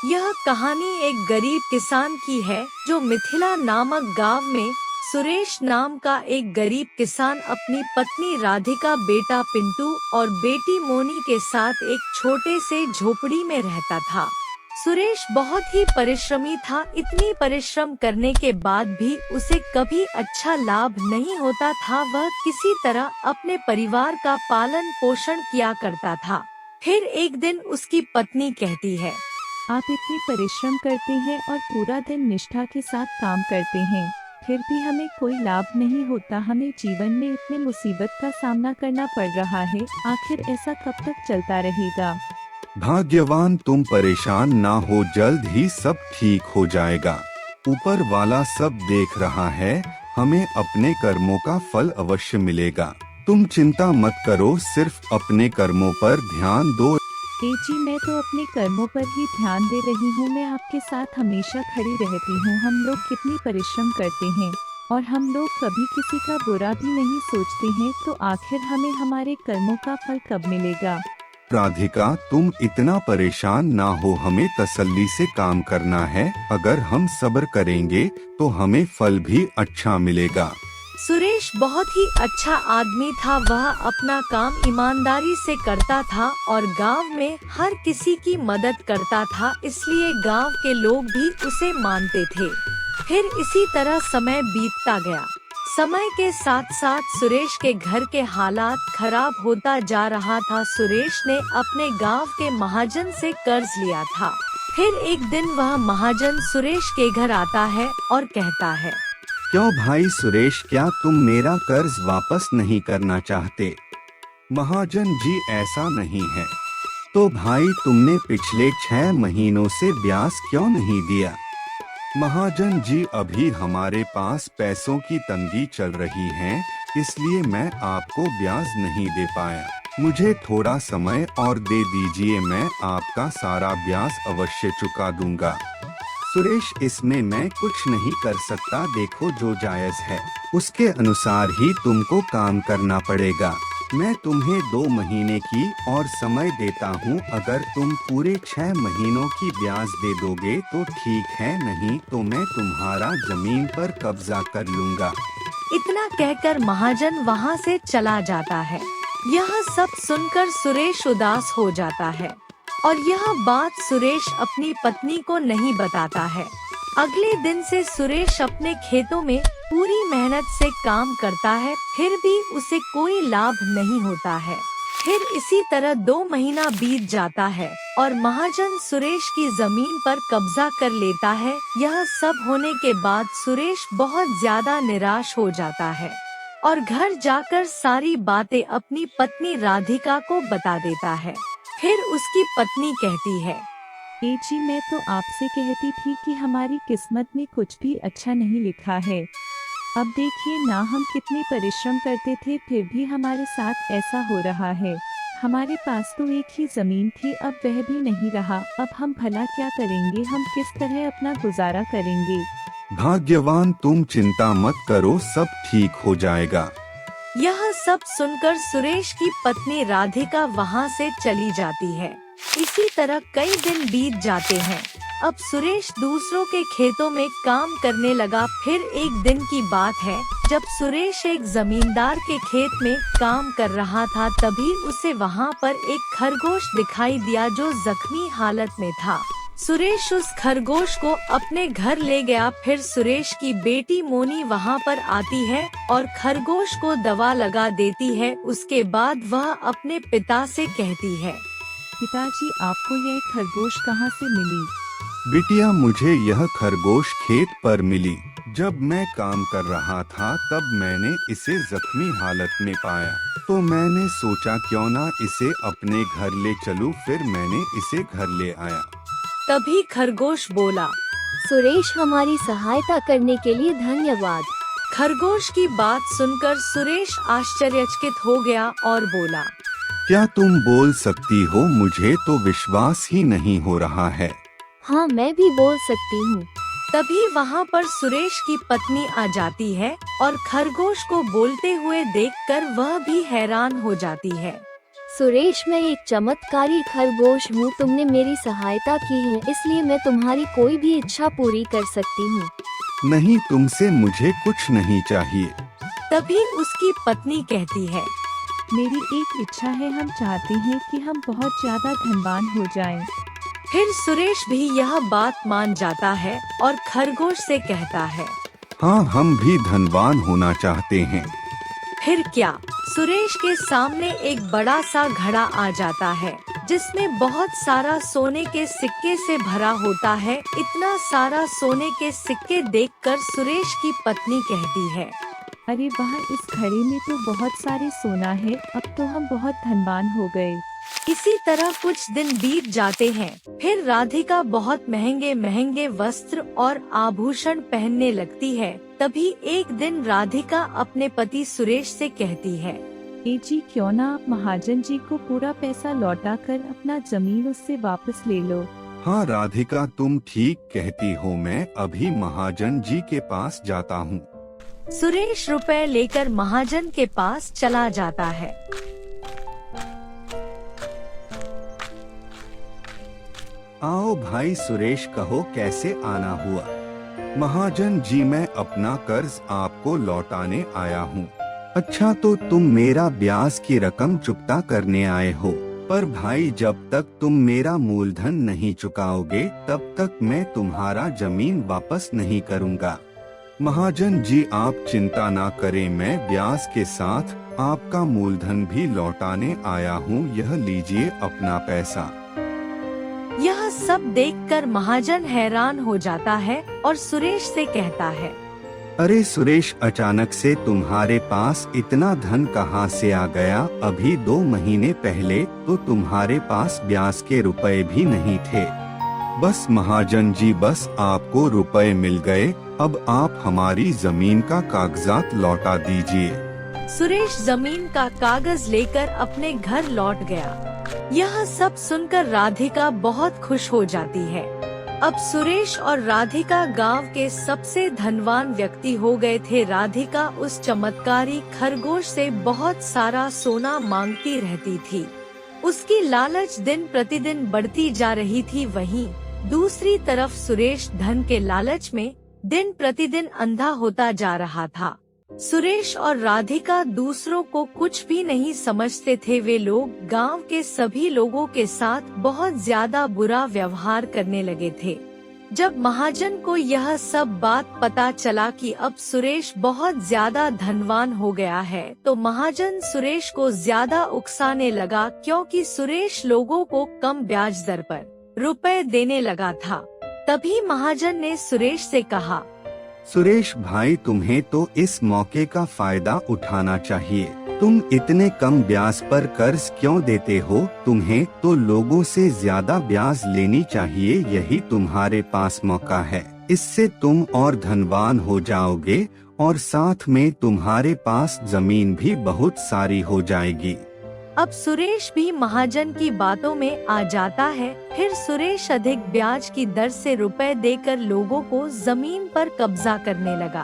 यह कहानी एक गरीब किसान की है जो मिथिला नामक गांव में सुरेश नाम का एक गरीब किसान अपनी पत्नी राधिका, बेटा पिंटू और बेटी मोनी के साथ एक छोटे से झोपड़ी में रहता था। सुरेश बहुत ही परिश्रमी था। इतनी परिश्रम करने के बाद भी उसे कभी अच्छा लाभ नहीं होता था। वह किसी तरह अपने परिवार का पालन पोषण किया करता था। फिर एक दिन उसकी पत्नी कहती है, आप इतनी परिश्रम करते हैं और पूरा दिन निष्ठा के साथ काम करते हैं, फिर भी हमें कोई लाभ नहीं होता। हमें जीवन में इतने मुसीबत का सामना करना पड़ रहा है। आखिर ऐसा कब तक चलता रहेगा? भाग्यवान तुम परेशान ना हो, जल्द ही सब ठीक हो जाएगा। ऊपर वाला सब देख रहा है, हमें अपने कर्मों का फल अवश्य मिलेगा। तुम चिंता मत करो, सिर्फ अपने कर्मों पर ध्यान दो। जी, मैं तो अपने कर्मों पर ही ध्यान दे रही हूँ। मैं आपके साथ हमेशा खड़ी रहती हूँ। हम लोग कितनी परिश्रम करते हैं और हम लोग कभी किसी का बुरा भी नहीं सोचते हैं, तो आखिर हमें हमारे कर्मों का फल कब मिलेगा? राधिका, तुम इतना परेशान ना हो, हमें तसल्ली से काम करना है। अगर हम सब्र करेंगे तो हमें फल भी अच्छा मिलेगा। सुरेश बहुत ही अच्छा आदमी था। वह अपना काम ईमानदारी से करता था और गांव में हर किसी की मदद करता था, इसलिए गांव के लोग भी उसे मानते थे। फिर इसी तरह समय बीतता गया। समय के साथ साथ सुरेश के घर के हालात खराब होता जा रहा था। सुरेश ने अपने गांव के महाजन से कर्ज लिया था। फिर एक दिन वह महाजन सुरेश के घर आता है और कहता है, क्यों भाई सुरेश, क्या तुम मेरा कर्ज वापस नहीं करना चाहते? महाजन जी, ऐसा नहीं है। तो भाई, तुमने पिछले 6 महीनों से ब्याज क्यों नहीं दिया? महाजन जी, अभी हमारे पास पैसों की तंगी चल रही है, इसलिए मैं आपको ब्याज नहीं दे पाया। मुझे थोड़ा समय और दे दीजिए, मैं आपका सारा ब्याज अवश्य चुका दूंगा। सुरेश, इसमें मैं कुछ नहीं कर सकता। देखो, जो जायज है उसके अनुसार ही तुमको काम करना पड़ेगा। मैं तुम्हें 2 महीने की और समय देता हूँ। अगर तुम पूरे 6 महीनों की ब्याज दे दोगे तो ठीक है, नहीं तो मैं तुम्हारा जमीन पर कब्जा कर लूँगा। इतना कहकर महाजन वहाँ से चला जाता है। यह सब सुनकर सुरेश उदास हो जाता है और यह बात सुरेश अपनी पत्नी को नहीं बताता है। अगले दिन से सुरेश अपने खेतों में पूरी मेहनत से काम करता है, फिर भी उसे कोई लाभ नहीं होता है। फिर इसी तरह 2 महीना बीत जाता है और महाजन सुरेश की जमीन पर कब्जा कर लेता है। यह सब होने के बाद सुरेश बहुत ज्यादा निराश हो जाता है और घर जाकर सारी बातें अपनी पत्नी राधिका को बता देता है। फिर उसकी पत्नी कहती है, जी, मैं तो आपसे कहती थी कि हमारी किस्मत में कुछ भी अच्छा नहीं लिखा है। अब देखिए ना, हम कितने परिश्रम करते थे, फिर भी हमारे साथ ऐसा हो रहा है। हमारे पास तो एक ही जमीन थी, अब वह भी नहीं रहा। अब हम भला क्या करेंगे? हम किस तरह अपना गुजारा करेंगे? भाग्यवान तुम चिंता मत करो, सब ठीक हो जाएगा। यह सब सुनकर सुरेश की पत्नी राधिका वहाँ से चली जाती है। इसी तरह कई दिन बीत जाते हैं। अब सुरेश दूसरों के खेतों में काम करने लगा। फिर एक दिन की बात है, जब सुरेश एक जमींदार के खेत में काम कर रहा था, तभी उसे वहाँ पर एक खरगोश दिखाई दिया जो जख्मी हालत में था। सुरेश उस खरगोश को अपने घर ले गया। फिर सुरेश की बेटी मोनी वहाँ पर आती है और खरगोश को दवा लगा देती है। उसके बाद वह अपने पिता से कहती है, पिताजी, आपको यह खरगोश कहाँ से मिली? बिटिया, मुझे यह खरगोश खेत पर मिली। जब मैं काम कर रहा था तब मैंने इसे जख्मी हालत में पाया, तो मैंने सोचा क्यों ना इसे अपने घर ले चलूं। फिर मैंने इसे घर ले आया। तभी खरगोश बोला, सुरेश, हमारी सहायता करने के लिए धन्यवाद। खरगोश की बात सुनकर सुरेश आश्चर्यचकित हो गया और बोला, क्या तुम बोल सकती हो? मुझे तो विश्वास ही नहीं हो रहा है। हाँ, मैं भी बोल सकती हूँ। तभी वहाँ पर सुरेश की पत्नी आ जाती है और खरगोश को बोलते हुए देखकर वह भी हैरान हो जाती है। सुरेश, मैं एक चमत्कारी खरगोश हूँ। तुमने मेरी सहायता की है, इसलिए मैं तुम्हारी कोई भी इच्छा पूरी कर सकती हूँ। नहीं, तुमसे मुझे कुछ नहीं चाहिए। तभी उसकी पत्नी कहती है। मेरी एक इच्छा है, हम चाहते हैं कि हम बहुत ज्यादा धनवान हो जाएं। फिर सुरेश भी यह बात मान जाता है और खरगोश से कहता है। हाँ, हम भी धनवान होना चाहते हैं। फिर क्या, सुरेश के सामने एक बड़ा सा घड़ा आ जाता है जिसमें बहुत सारा सोने के सिक्के से भरा होता है। इतना सारा सोने के सिक्के देखकर सुरेश की पत्नी कहती है। अरे वाह, इस घड़े में तो बहुत सारे सोना है, अब तो हम बहुत धनवान हो गए। इसी तरह कुछ दिन बीत जाते हैं। फिर राधिका बहुत महंगे महंगे वस्त्र और आभूषण पहनने लगती है। तभी एक दिन राधिका अपने पति सुरेश से कहती है। ए जी, क्यों ना आप महाजन जी को पूरा पैसा लौटा कर अपना जमीन उससे वापस ले लो। हाँ राधिका, तुम ठीक कहती हो। मैं अभी महाजन जी के पास जाता हूँ। सुरेश रुपए लेकर महाजन के पास चला जाता है। आओ भाई सुरेश, कहो कैसे आना हुआ। महाजन जी, मैं अपना कर्ज आपको लौटाने आया हूँ। अच्छा, तो तुम मेरा ब्याज की रकम चुकता करने आए हो। पर भाई, जब तक तुम मेरा मूलधन नहीं चुकाओगे तब तक मैं तुम्हारा जमीन वापस नहीं करूँगा। महाजन जी, आप चिंता ना करें, मैं ब्याज के साथ आपका मूलधन भी लौटाने आया हूँ। यह लीजिए अपना पैसा। यह सब देखकर महाजन हैरान हो जाता है और सुरेश से कहता है। अरे सुरेश, अचानक से तुम्हारे पास इतना धन कहाँ से आ गया? अभी 2 महीने पहले तो तुम्हारे पास ब्याज के रुपए भी नहीं थे। बस महाजन जी, बस आपको रुपए मिल गए। अब आप हमारी जमीन का कागजात लौटा दीजिए। सुरेश जमीन का कागज लेकर अपने घर लौट गया। यह सब सुनकर राधिका बहुत खुश हो जाती है। अब सुरेश और राधिका गांव के सबसे धनवान व्यक्ति हो गए थे। राधिका उस चमत्कारी खरगोश से बहुत सारा सोना मांगती रहती थी। उसकी लालच दिन प्रतिदिन बढ़ती जा रही थी। वहीं दूसरी तरफ सुरेश धन के लालच में दिन प्रतिदिन अंधा होता जा रहा था। सुरेश और राधिका दूसरों को कुछ भी नहीं समझते थे। वे लोग गांव के सभी लोगों के साथ बहुत ज्यादा बुरा व्यवहार करने लगे थे। जब महाजन को यह सब बात पता चला कि अब सुरेश बहुत ज्यादा धनवान हो गया है, तो महाजन सुरेश को ज्यादा उकसाने लगा, क्योंकि सुरेश लोगों को कम ब्याज दर पर रुपए देने लगा था। तभी महाजन ने सुरेश से कहा। सुरेश भाई, तुम्हें तो इस मौके का फायदा उठाना चाहिए। तुम इतने कम ब्याज पर कर्ज क्यों देते हो? तुम्हें तो लोगों से ज्यादा ब्याज लेनी चाहिए। यही तुम्हारे पास मौका है। इससे तुम और धनवान हो जाओगे और साथ में तुम्हारे पास जमीन भी बहुत सारी हो जाएगी। अब सुरेश भी महाजन की बातों में आ जाता है। फिर सुरेश अधिक ब्याज की दर से रुपए देकर लोगों को जमीन पर कब्जा करने लगा।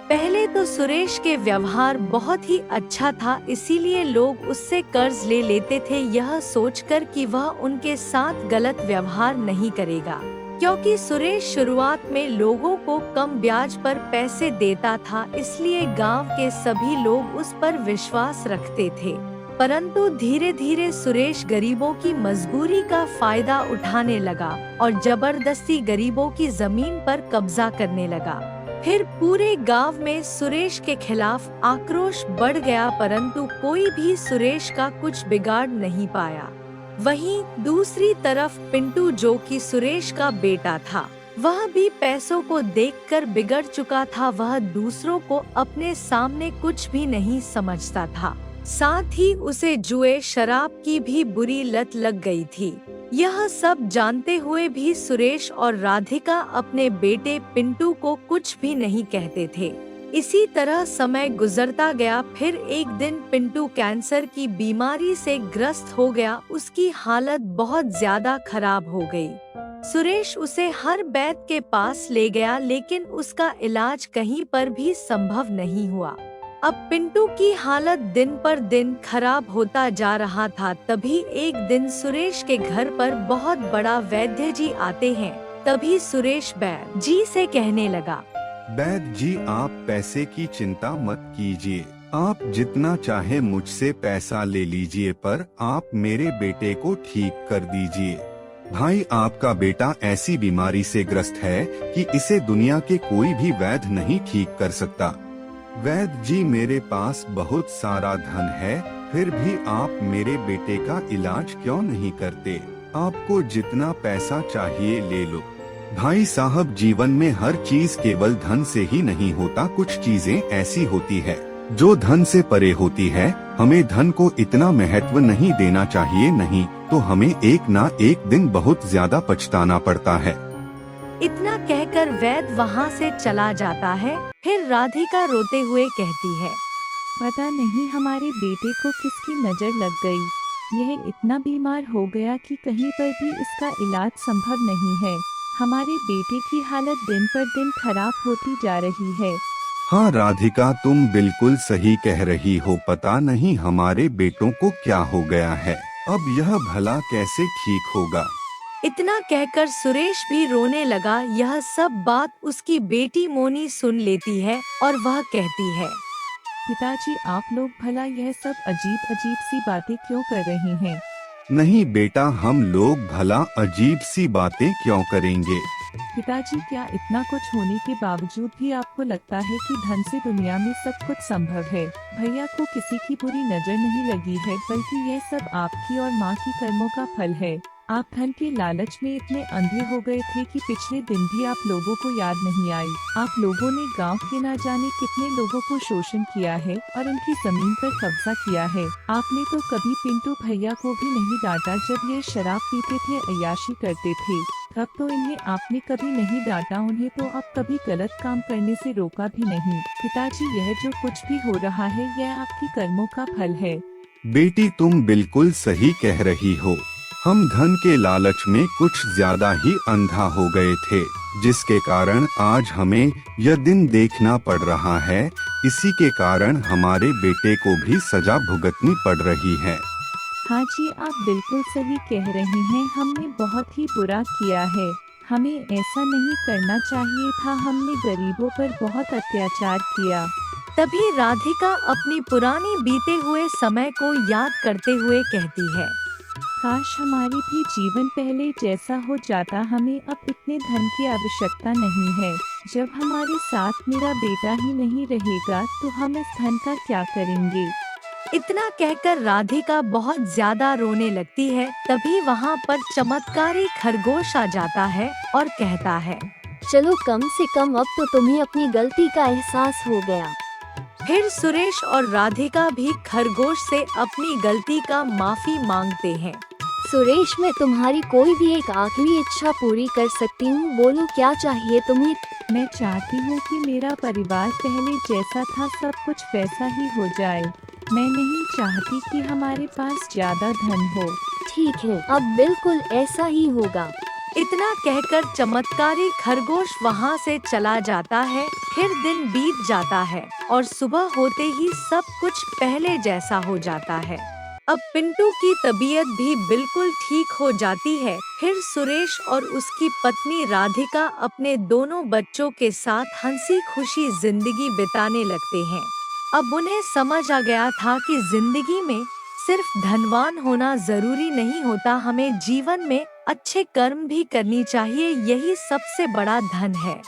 पहले तो सुरेश के व्यवहार बहुत ही अच्छा था, इसीलिए लोग उससे कर्ज ले लेते थे, यह सोचकर कि वह उनके साथ गलत व्यवहार नहीं करेगा। क्योंकि सुरेश शुरुआत में लोगों को कम ब्याज पर पैसे देता था, इसलिए गांव के सभी लोग उस पर विश्वास रखते थे। परंतु धीरे धीरे सुरेश गरीबों की मजबूरी का फायदा उठाने लगा और जबरदस्ती गरीबों की जमीन पर कब्जा करने लगा। फिर पूरे गांव में सुरेश के खिलाफ आक्रोश बढ़ गया, परंतु कोई भी सुरेश का कुछ बिगाड़ नहीं पाया। वहीं दूसरी तरफ पिंटू, जो कि सुरेश का बेटा था, वह भी पैसों को देखकर बिगड़ चुका था। वह दूसरों को अपने सामने कुछ भी नहीं समझता था। साथ ही उसे जुए शराब की भी बुरी लत लग गई थी। यह सब जानते हुए भी सुरेश और राधिका अपने बेटे पिंटू को कुछ भी नहीं कहते थे। इसी तरह समय गुजरता गया। फिर एक दिन पिंटू कैंसर की बीमारी से ग्रस्त हो गया। उसकी हालत बहुत ज्यादा खराब हो गई। सुरेश उसे हर वैद्य के पास ले गया, लेकिन उसका इलाज कहीं पर भी संभव नहीं हुआ। अब पिंटू की हालत दिन पर दिन खराब होता जा रहा था। तभी एक दिन सुरेश के घर पर बहुत बड़ा वैद्य जी आते हैं। तभी सुरेश वैद्य जी से कहने लगा, वैद्य जी, आप पैसे की चिंता मत कीजिए, आप जितना चाहे मुझसे पैसा ले लीजिए, पर आप मेरे बेटे को ठीक कर दीजिए। भाई, आपका बेटा ऐसी बीमारी से ग्रस्त है कि इसे दुनिया के कोई भी वैद्य नहीं ठीक कर सकता। वैद्य जी, मेरे पास बहुत सारा धन है, फिर भी आप मेरे बेटे का इलाज क्यों नहीं करते? आपको जितना पैसा चाहिए ले लो। भाई साहब, जीवन में हर चीज केवल धन से ही नहीं होता, कुछ चीजें ऐसी होती है जो धन से परे होती है। हमें धन को इतना महत्व नहीं देना चाहिए, नहीं तो हमें एक ना एक दिन बहुत ज्यादा पछताना पड़ता है। इतना कहकर वैद्य वहाँ से चला जाता है। फिर राधिका रोते हुए कहती है, पता नहीं हमारे बेटे को किसकी नजर लग गई। यह इतना बीमार हो गया कि कहीं पर भी इसका इलाज संभव नहीं है। हमारे बेटे की हालत दिन पर दिन खराब होती जा रही है। हाँ राधिका, तुम बिल्कुल सही कह रही हो। पता नहीं हमारे बेटों को क्या हो गया है, अब यह भला कैसे ठीक होगा। इतना कहकर सुरेश भी रोने लगा। यह सब बात उसकी बेटी मोनी सुन लेती है और वह कहती है, पिताजी, आप लोग भला यह सब अजीब अजीब सी बातें क्यों कर रहे हैं? नहीं बेटा, हम लोग भला अजीब सी बातें क्यों करेंगे। पिताजी, क्या इतना कुछ होने के बावजूद भी आपको लगता है कि धन से दुनिया में सब कुछ संभव है? भैया को किसी की बुरी नजर नहीं लगी है, बल्कि यह सब आपकी और माँ की कर्मों का फल है। आप धन के लालच में इतने अंधे हो गए थे कि पिछले दिन भी आप लोगों को याद नहीं आई। आप लोगों ने गांव के ना जाने कितने लोगों को शोषण किया है और उनकी जमीन पर कब्जा किया है। आपने तो कभी पिंटू भैया को भी नहीं डांटा जब ये शराब पीते थे, अय्याशी करते थे। तब तो इन्हें आपने कभी नहीं डांटा, उन्हें तो अब कभी गलत काम करने से रोका भी नहीं। पिताजी, यह जो कुछ भी हो रहा है यह आपकी कर्मों का फल है। बेटी, तुम बिल्कुल सही कह रही हो। हम धन के लालच में कुछ ज्यादा ही अंधा हो गए थे, जिसके कारण आज हमें यह दिन देखना पड़ रहा है। इसी के कारण हमारे बेटे को भी सजा भुगतनी पड़ रही है। हाँ जी, आप बिल्कुल सही कह रहे हैं। हमने बहुत ही बुरा किया है, हमें ऐसा नहीं करना चाहिए था। हमने गरीबों पर बहुत अत्याचार किया। तभी राधिका अपनी पुरानी बीते हुए समय को याद करते हुए कहती है, काश हमारी भी जीवन पहले जैसा हो जाता। हमें अब इतने धन की आवश्यकता नहीं है। जब हमारे साथ मेरा बेटा ही नहीं रहेगा तो हम इस धन का क्या करेंगे? इतना कहकर राधिका बहुत ज्यादा रोने लगती है। तभी वहाँ पर चमत्कारी खरगोश आ जाता है और कहता है, चलो, कम से कम अब तो तुम्हें अपनी गलती का एहसास हो गया। फिर सुरेश और राधिका भी खरगोश से अपनी गलती का माफी मांगते हैं। सुरेश, मैं तुम्हारी कोई भी एक आखिरी इच्छा पूरी कर सकती हूँ। बोलो, क्या चाहिए तुम्हें? मैं चाहती हूँ कि मेरा परिवार पहले जैसा था सब कुछ वैसा ही हो जाए। मैं नहीं चाहती कि हमारे पास ज्यादा धन हो। ठीक है, अब बिल्कुल ऐसा ही होगा। इतना कहकर चमत्कारी खरगोश वहाँ से चला जाता है। फिर दिन बीत जाता है और सुबह होते ही सब कुछ पहले जैसा हो जाता है। अब पिंटू की तबीयत भी बिल्कुल ठीक हो जाती है। फिर सुरेश और उसकी पत्नी राधिका अपने दोनों बच्चों के साथ हंसी खुशी जिंदगी बिताने लगते हैं। अब उन्हें समझ आ गया था कि जिंदगी में सिर्फ धनवान होना जरूरी नहीं होता, हमें जीवन में अच्छे कर्म भी करनी चाहिए, यही सबसे बड़ा धन है।